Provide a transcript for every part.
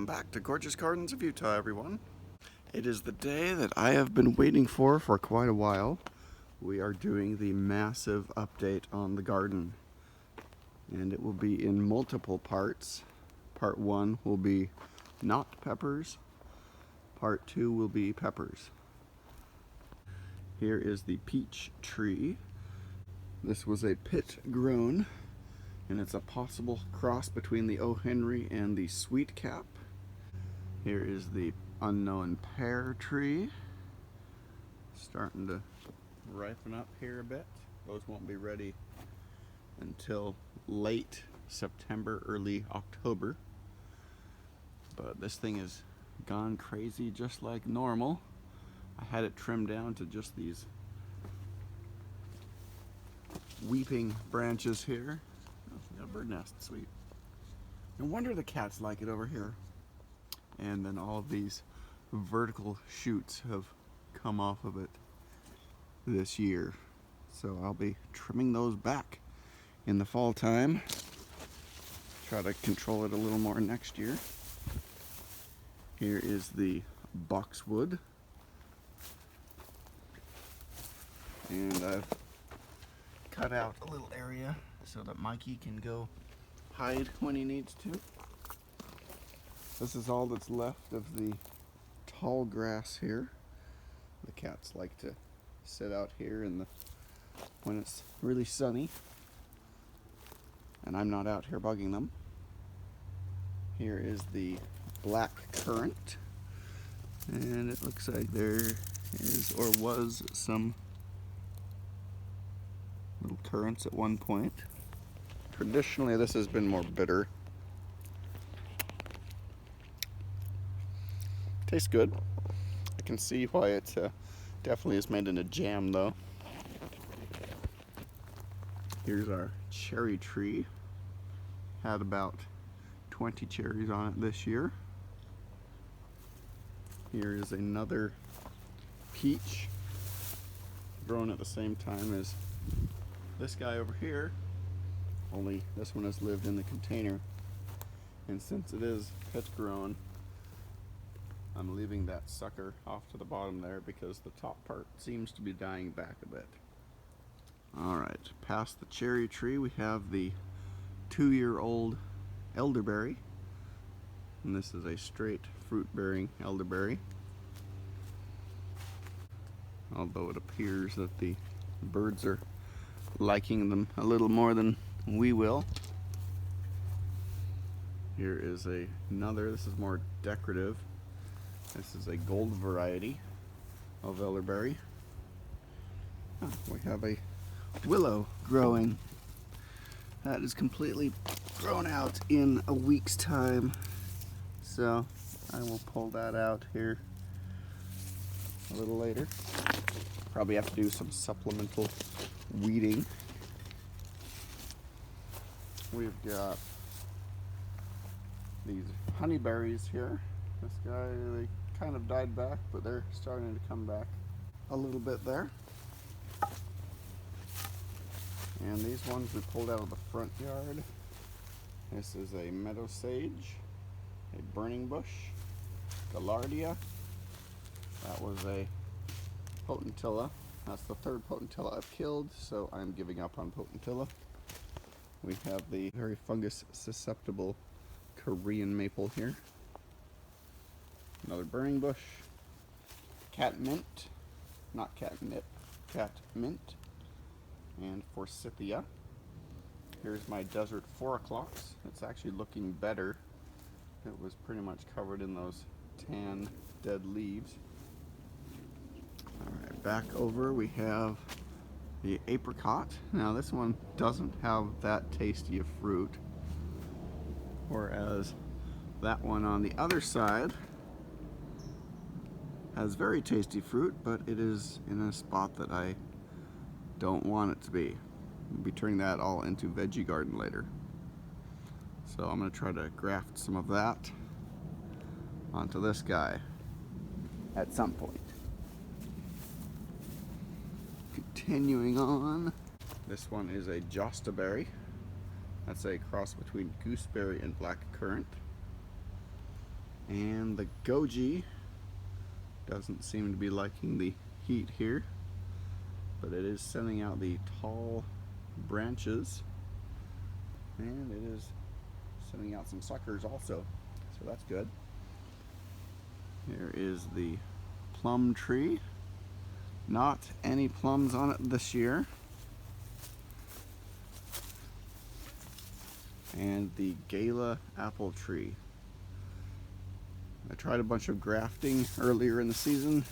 Welcome back to Gorgeous Gardens of Utah, everyone. It is the day that I have been waiting for quite a while. We are doing the massive update on the garden, and it will be in multiple parts. Part 1 will be not peppers. Part 2 will be peppers. Here is the peach tree. This was a pit grown, and it's a possible cross between the O. Henry and the sweet cap. Here is the unknown pear tree. Starting to ripen up here a bit. Those won't be ready until late September, early October. But this thing has gone crazy just like normal. I had it trimmed down to just these weeping branches here. Oh, got a bird nest, sweet. No wonder the cats like it over here. And then all of these vertical shoots have come off of it this year. So I'll be trimming those back in the fall time. Try to control it a little more next year. Here is the boxwood. And I've cut out a little area so that Mikey can go hide when he needs to. This is all that's left of the tall grass here. The cats like to sit out here when it's really sunny, and I'm not out here bugging them. Here is the black currant, and it looks like there is or was some little currants at one point. Traditionally, this has been more bitter. Tastes good. I can see why it definitely is made in a jam, though. Here's our cherry tree. Had about 20 cherries on it this year. Here is another peach grown at the same time as this guy over here, only this one has lived in the container, and since it is pit grown, I'm leaving that sucker off to the bottom there because the top part seems to be dying back a bit. Alright, past the cherry tree we have the 2-year-old elderberry, and this is a straight fruit-bearing elderberry, although it appears that the birds are liking them a little more than we will. Here is another, this is more decorative. This is a gold variety of elderberry. We have a willow growing. That is completely grown out in a week's time. So I will pull that out here a little later. Probably have to do some supplemental weeding. We've got these honeyberries here. This guy, they kind of died back, but they're starting to come back a little bit there. And these ones we pulled out of the front yard. This is a meadow sage, a burning bush, gaillardia. That was a potentilla. That's the third potentilla I've killed, so I'm giving up on potentilla. We have the very fungus susceptible Korean maple here. Another burning bush. Catmint, not catnip, catmint. And forsythia. Here's my desert 4 o'clocks. It's actually looking better. It was pretty much covered in those tan dead leaves. Alright, back over we have the apricot. Now this one doesn't have that tasty of fruit, whereas that one on the other side has very tasty fruit, but it is in a spot that I don't want it to be. I'll be turning that all into veggie garden later. So I'm going to try to graft some of that onto this guy at some point. Continuing on, this one is a jostaberry. That's a cross between gooseberry and black currant. And the goji doesn't seem to be liking the heat here, but it is sending out the tall branches, and it is sending out some suckers also, so that's good. Here is the plum tree. Not any plums on it this year. And the Gala apple tree. I tried a bunch of grafting earlier in the season.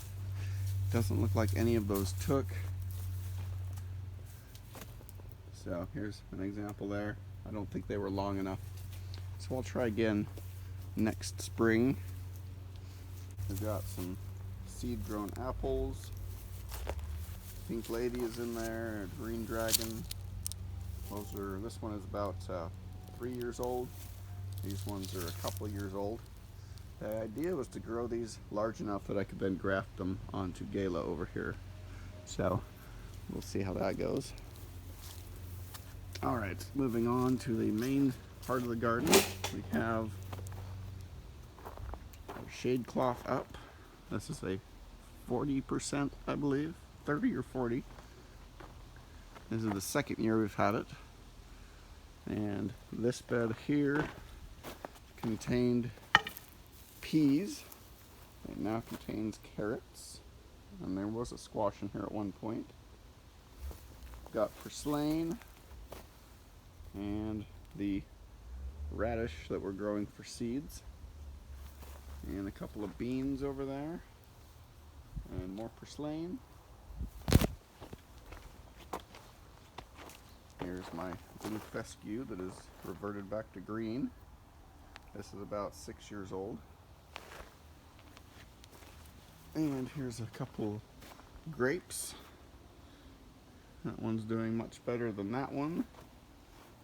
Doesn't look like any of those took. So here's an example there. I don't think they were long enough. So I'll try again next spring. We've got some seed-grown apples. Pink Lady is in there, Green Dragon. This one is about 3 years old. These ones are a couple years old. The idea was to grow these large enough that I could then graft them onto Gala over here. So we'll see how that goes. Alright, moving on to the main part of the garden. We have our shade cloth up. This is a 40%, I believe, 30 or 40. This is the second year we've had it. And this bed here contained peas. It now contains carrots. And there was a squash in here at one point. Got purslane and the radish that we're growing for seeds. And a couple of beans over there. And more purslane. Here's my blue fescue that is reverted back to green. This is about 6 years old. And here's a couple grapes. That one's doing much better than that one.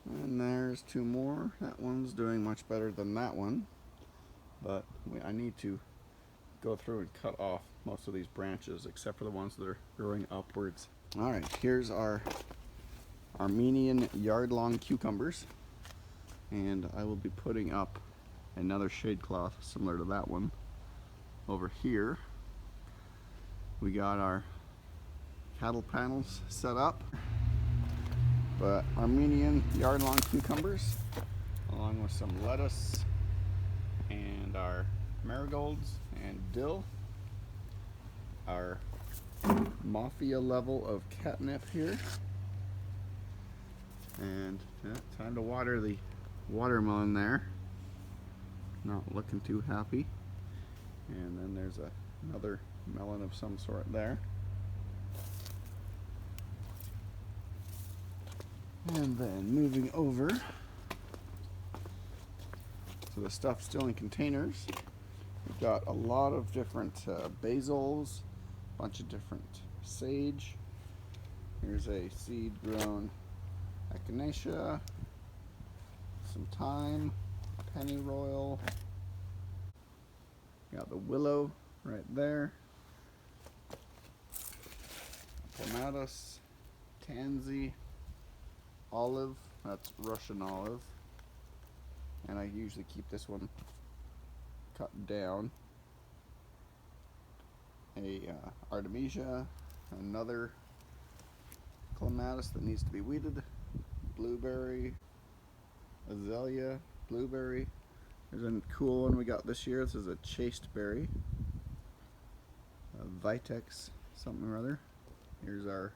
And there's two more. That one's doing much better than that one. But I need to go through and cut off most of these branches except for the ones that are growing upwards. Alright, here's our Armenian yard-long cucumbers. And I will be putting up another shade cloth similar to that one over here. We got our cattle panels set up, but Armenian yard-long cucumbers along with some lettuce and our marigolds and dill, our mafia level of catnip here, and time to water the watermelon there. Not looking too happy. And then there's another melon of some sort there. And then moving over to the stuff still in containers. We've got a lot of different basils, a bunch of different sage. Here's a seed-grown echinacea, some thyme, pennyroyal. Got the willow right there. Clematis, tansy, olive, that's Russian olive. And I usually keep this one cut down. A artemisia, another clematis that needs to be weeded, blueberry, azalea, blueberry. There's a cool one we got this year. This is a chaste berry, a Vitex something or other. Here's our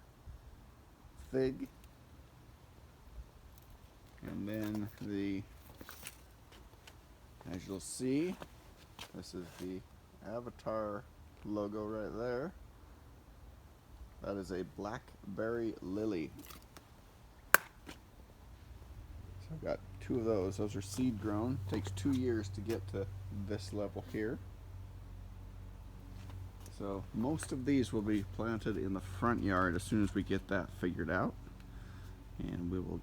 fig, and then as you'll see, this is the Avatar logo right there. That is a blackberry lily. So I've got two of those. Those are seed grown. Takes 2 years to get to this level here. So most of these will be planted in the front yard as soon as we get that figured out. And we will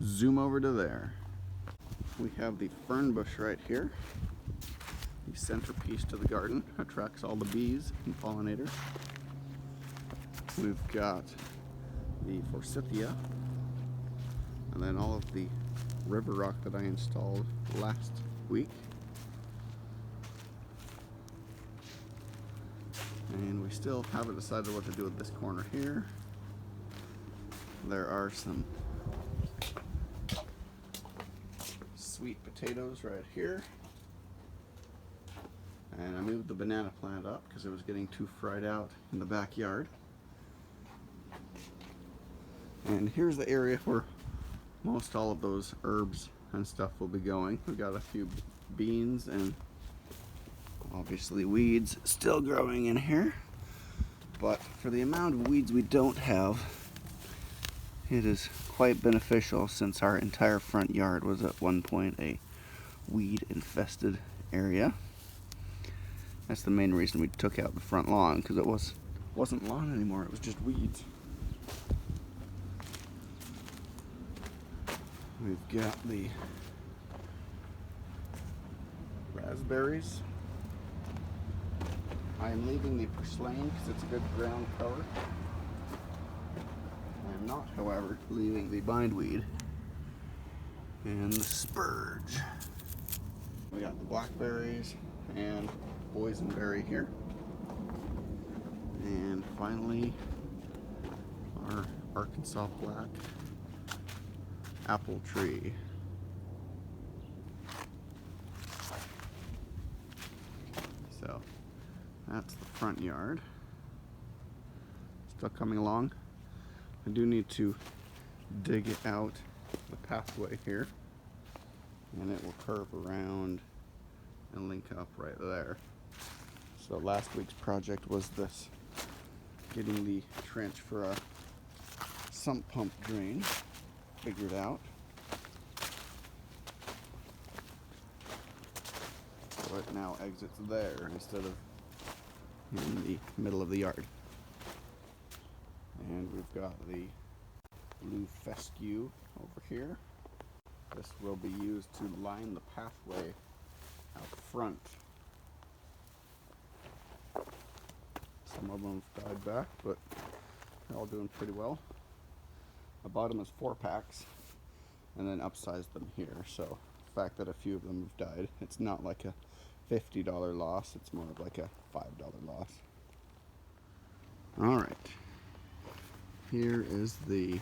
zoom over to there. We have the fern bush right here. The centerpiece to the garden. Attracts all the bees and pollinators. We've got the forsythia. And then all of the river rock that I installed last week. And we still haven't decided what to do with this corner here. There are some sweet potatoes right here. And I moved the banana plant up because it was getting too fried out in the backyard. And here's the area where most all of those herbs and stuff will be going. We've got a few beans and obviously weeds still growing in here. But for the amount of weeds we don't have, it is quite beneficial, since our entire front yard was at one point a weed infested area. That's the main reason we took out the front lawn, because it wasn't lawn anymore, it was just weeds. We've got the raspberries. I am leaving the purslane because it's a good ground cover. I am not, however, leaving the bindweed and the spurge. We got the blackberries and boysenberry here. And finally, our Arkansas black apple tree. So that's the front yard. Still coming along. I do need to dig it out the pathway here, and it will curve around and link up right there. So last week's project was this, getting the trench for a sump pump drain figured out. So it now exits there instead of in the middle of the yard. And we've got the blue fescue over here. This will be used to line the pathway out front. Some of them have died back, but they're all doing pretty well. I bought them as 4-packs and then upsized them here. So the fact that a few of them have died, it's not like a $50 loss, it's more of like a $5 loss. All right, here is the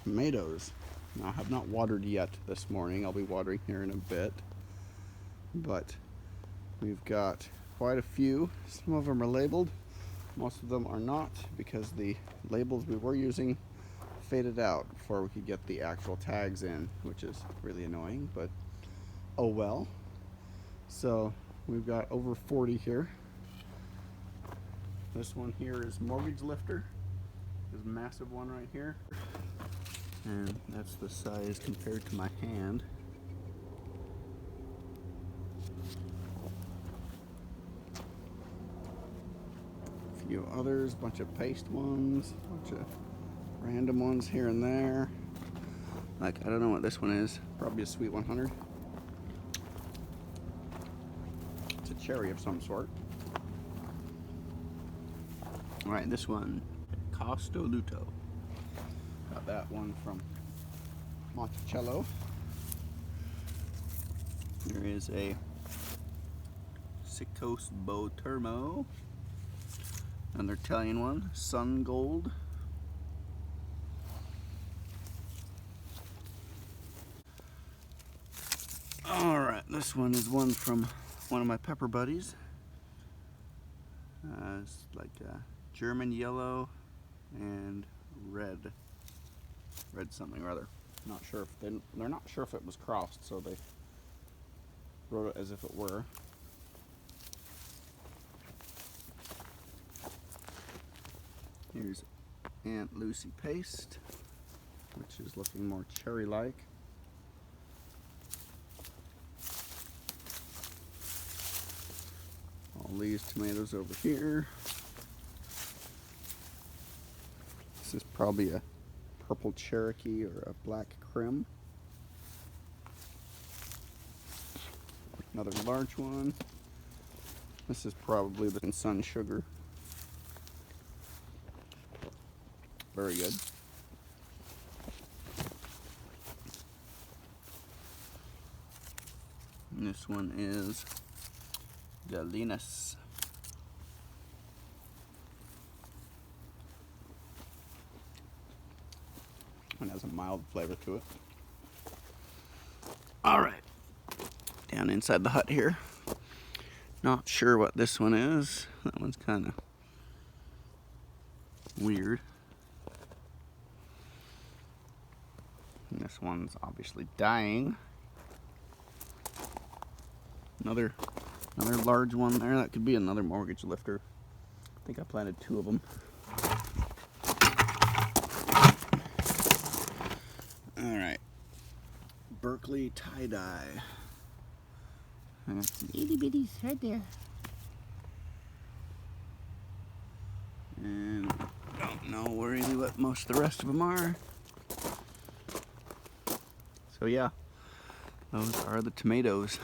tomatoes. Now, I have not watered yet this morning. I'll be watering here in a bit, but we've got quite a few. Some of them are labeled, most of them are not, because the labels we were using faded out before we could get the actual tags in, which is really annoying, but oh well. So we've got over 40 here. This one here is Mortgage Lifter. This massive one right here. And that's the size compared to my hand. A few others, bunch of paste ones, bunch of random ones here and there. Like, I don't know what this one is. Probably a Sweet 100. It's a cherry of some sort. Alright, this one, Costo Luto. Got that one from Monticello. There is a Sicos Bo Termo. Another Italian one, Sun Gold. Alright, this one is one from one of my pepper buddies. It's like a German yellow and red something or other. Not sure if they're not sure if it was crossed, so they wrote it as if it were. Here's Aunt Lucy paste, which is looking more cherry-like. All these tomatoes over here. This is probably a purple Cherokee or a black Krim. Another large one. This is probably the Sun Sugar. Very good. And this one is Galenas. and has a mild flavor to it. All right, down inside the hut here. Not sure what this one is. That one's kind of weird. And this one's obviously dying. Another large one there. That could be another mortgage lifter. I think I planted 2 of them. All right, Berkeley tie-dye. And some itty bitties right there. And don't know really what most of the rest of them are. So yeah, those are the tomatoes.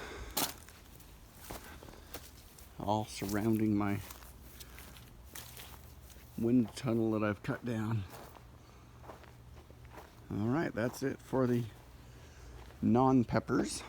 All surrounding my wind tunnel that I've cut down. All right, that's it for the non-peppers.